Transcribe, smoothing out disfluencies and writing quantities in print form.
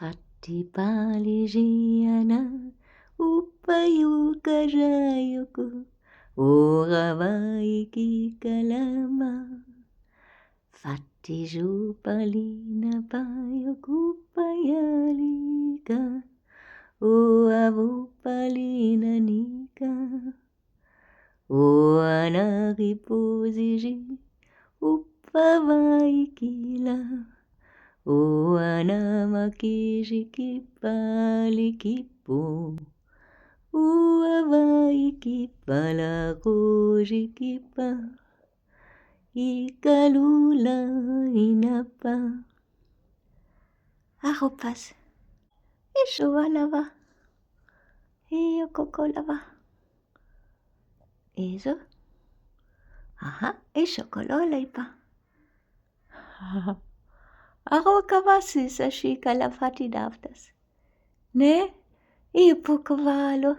Fattipaligiana upayukarayoku oravaiki kalama Fattijupalina payokupayalika oavupalina nika oanaripuziji upavaikila oanamakijikipalikipo uavaikipalakojikipa ikalula inapa arropas ishuvalava iyokokolava iso aha ishokololaipa arrokavasisa shikalafati daftas ne ipukvalo